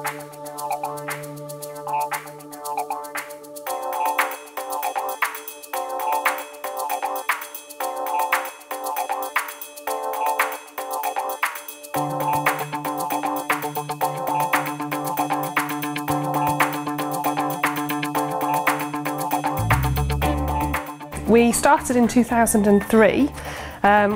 We started in 2003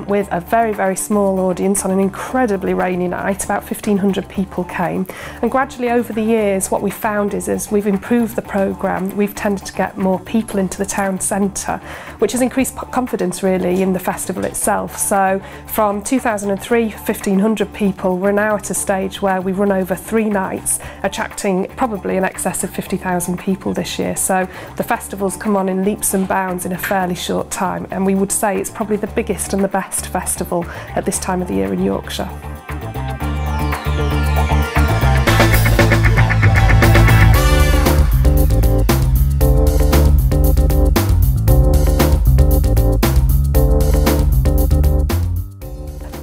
with a very, very small audience on an incredibly rainy night. About 1,500 people came, and gradually over the years what we found is as we've improved the programme, we've tended to get more people into the town centre, which has increased confidence really in the festival itself. So from 2003, 1,500 people, we're now at a stage where we run over 3 nights, attracting probably in excess of 50,000 people this year. So the festival's come on in leaps and bounds in a fairly short time, and we would say it's probably the biggest and the best festival at this time of the year in Yorkshire.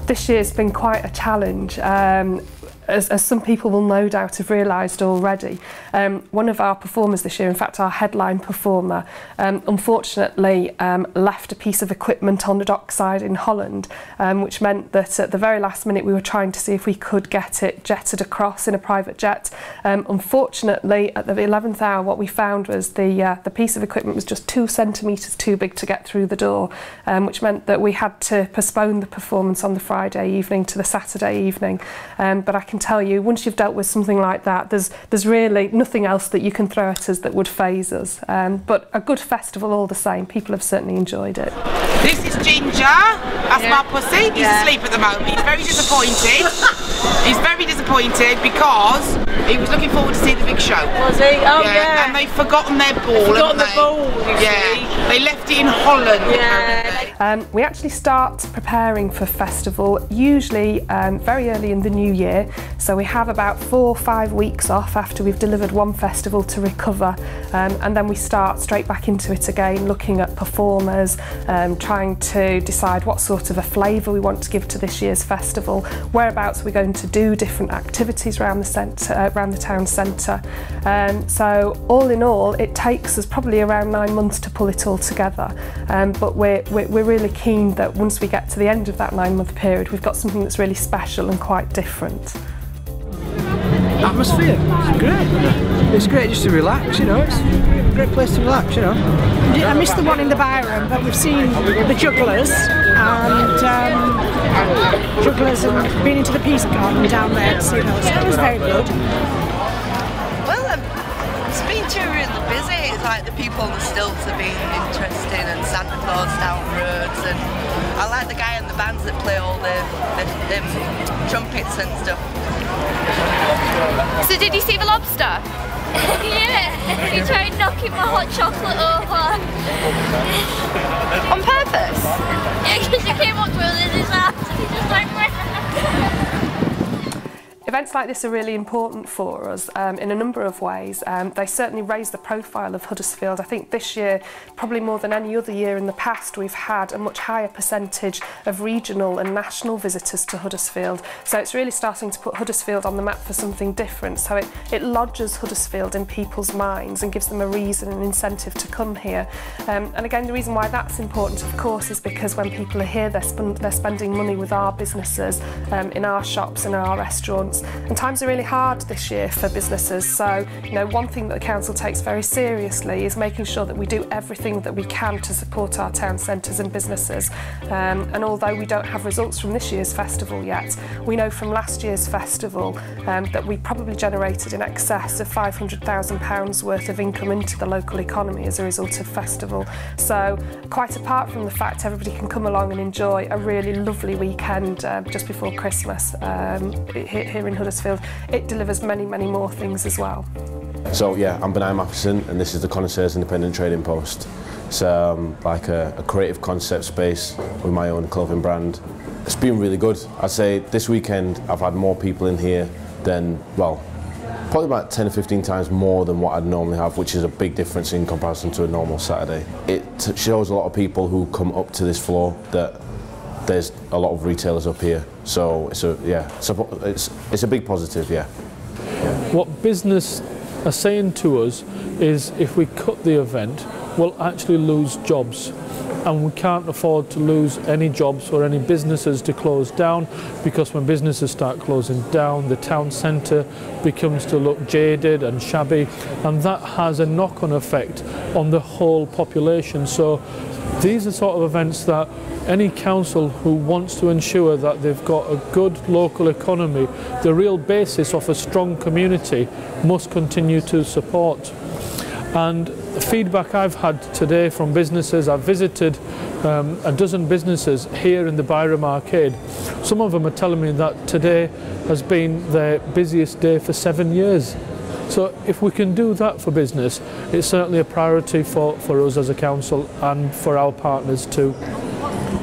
This year's been quite a challenge. As some people will no doubt have realised already, one of our performers this year, in fact our headline performer, unfortunately left a piece of equipment on the dockside in Holland, which meant that at the very last minute we were trying to see if we could get it jetted across in a private jet. Unfortunately, at the 11th hour what we found was the piece of equipment was just 2 centimetres too big to get through the door, which meant that we had to postpone the performance on the Friday evening to the Saturday evening. But I can tell you, once you've dealt with something like that, there's really nothing else that you can throw at us that would faze us. But a good festival all the same. People have certainly enjoyed it. This is Ginger. That's my pussy. He's asleep at the moment. He's very disappointed. He's very disappointed because he was looking forward to see the big show. Was he? Oh yeah. And they've forgotten their ball. Forgotten the ball. Yeah. They left it in Holland. Yeah. We actually start preparing for festival usually very early in the new year. So we have about 4 or 5 weeks off after we've delivered one festival to recover, and then we start straight back into it again, looking at performers, trying to decide what sort of a flavour we want to give to this year's festival, whereabouts we're going to do different activities around the centre, around the town centre. So all in all, it takes us probably around 9 months to pull it all together. But we're really keen that once we get to the end of that 9-month period, we've got something that's really special and quite different. Atmosphere, it's great. It's great just to relax, you know. It's a great place to relax, you know. I missed the one in the Byron, but we've seen the jugglers and been into the Peace Garden down there to see those. So it was very good. Well, it's been too really busy. It's like the people on the stilts are being interesting, and Santa Claus down roads, and I like the guy in the bands that play all the trumpets and stuff. So did you see the lobster? Yeah, he tried knocking my hot chocolate over. On purpose? Yeah, because he came up to us in his house and he just like... Events like this are really important for us in a number of ways. They certainly raise the profile of Huddersfield. I think this year, probably more than any other year in the past, we've had a much higher percentage of regional and national visitors to Huddersfield. So it's really starting to put Huddersfield on the map for something different. So it lodges Huddersfield in people's minds and gives them a reason and incentive to come here. And again, the reason why that's important, of course, is because when people are here, they're spending money with our businesses, in our shops and our restaurants. And times are really hard this year for businesses, so you know, one thing that the council takes very seriously is making sure that we do everything that we can to support our town centres and businesses. And although we don't have results from this year's festival yet, we know from last year's festival that we probably generated in excess of £500,000 worth of income into the local economy as a result of festival. So quite apart from the fact everybody can come along and enjoy a really lovely weekend just before Christmas here in Huddersfield, it delivers many, many more things as well. So yeah, I'm Benai Matheson and this is the Connoisseurs Independent Trading Post. It's like a creative concept space with my own clothing brand. It's been really good. I'd say this weekend I've had more people in here than, well, probably about 10 or 15 times more than what I'd normally have, which is a big difference in comparison to a normal Saturday. It shows a lot of people who come up to this floor that there's a lot of retailers up here, so it's a big positive, yeah. What business are saying to us is if we cut the event, we'll actually lose jobs, and we can't afford to lose any jobs or any businesses to close down, because when businesses start closing down, the town centre becomes to look jaded and shabby, and that has a knock-on effect on the whole population. So these are sort of events that any council who wants to ensure that they've got a good local economy, the real basis of a strong community, must continue to support. And the feedback I've had today from businesses, I've visited a dozen businesses here in the Byram Arcade. Some of them are telling me that today has been their busiest day for 7 years. So if we can do that for business, it's certainly a priority for us as a council and for our partners too.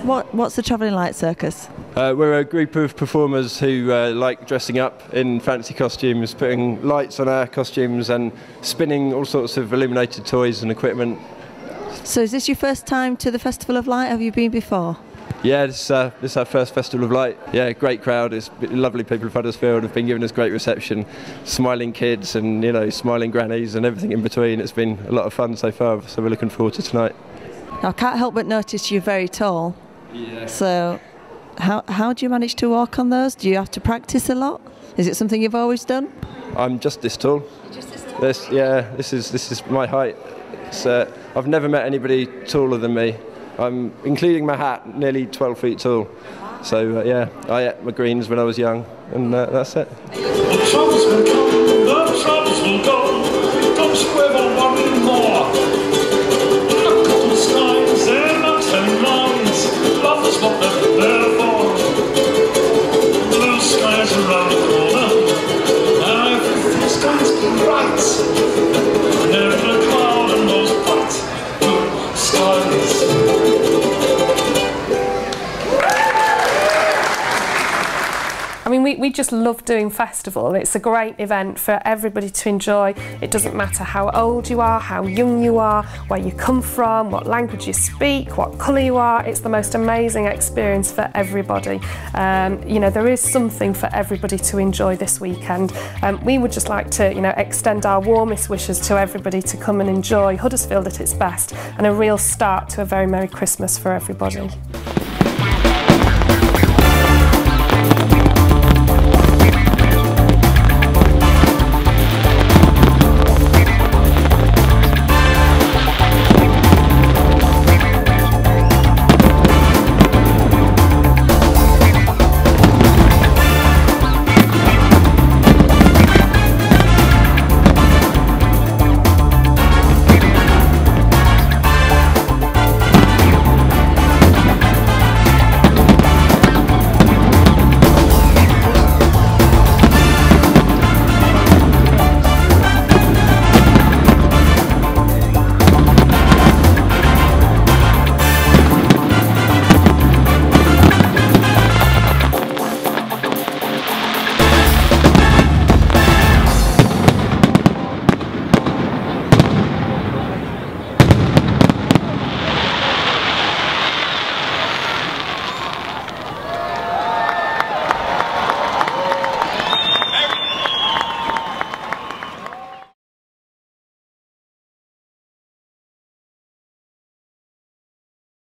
What's the Travelling Light Circus? We're a group of performers who like dressing up in fancy costumes, putting lights on our costumes and spinning all sorts of illuminated toys and equipment. So is this your first time to the Festival of Light? Have you been before? Yeah, this is our first Festival of Light. Yeah, great crowd. It's lovely people of Huddersfield have been giving us great reception. Smiling kids and, you know, smiling grannies and everything in between. It's been a lot of fun so far, so we're looking forward to tonight. Now, I can't help but notice you're very tall. Yeah. So how do you manage to walk on those? Do you have to practice a lot? Is it something you've always done? I'm just this tall. Just this tall? This is my height. I've never met anybody taller than me. I'm, including my hat, nearly 12 feet tall. So yeah, I ate my greens when I was young, and that's it. The troubles will come, the troubles will go. Don't you ever worry more. The golden skies and the 10 lines, love is what they're there for. Blue skies around the corner, and everything's going to be right. Never a cloud in those bright blue skies. I mean, we just love doing festival. It's a great event for everybody to enjoy. It doesn't matter how old you are, how young you are, where you come from, what language you speak, what colour you are. It's the most amazing experience for everybody. You know, there is something for everybody to enjoy this weekend. We would just like to, you know, extend our warmest wishes to everybody to come and enjoy Huddersfield at its best, and a real start to a very Merry Christmas for everybody.